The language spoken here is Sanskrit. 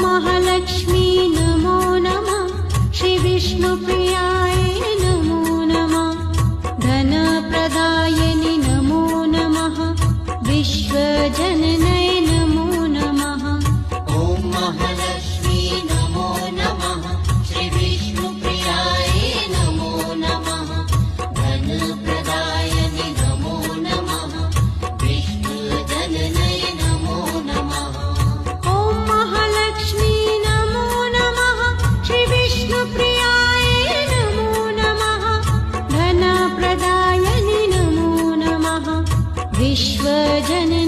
महालक्ष्मी नमो नमः। श्रीविष्णुप्रियाय नमो नमः। धनप्रदायिनि नमो नमः। विश्वजननय नमो नमः। ॐ महालक्ष्मी नमो नमः। श्रीविष्णुप्रियाय नमो नमः। धनप्रदायिनि नमो नमः। विश्वजननय नमो नमः। ॐ महालक्ष्मी नमो नमः। श्रीविष्णुप्रियाय नमो नमः। धनप्रदायिनि नमो नमः। विश्वजननय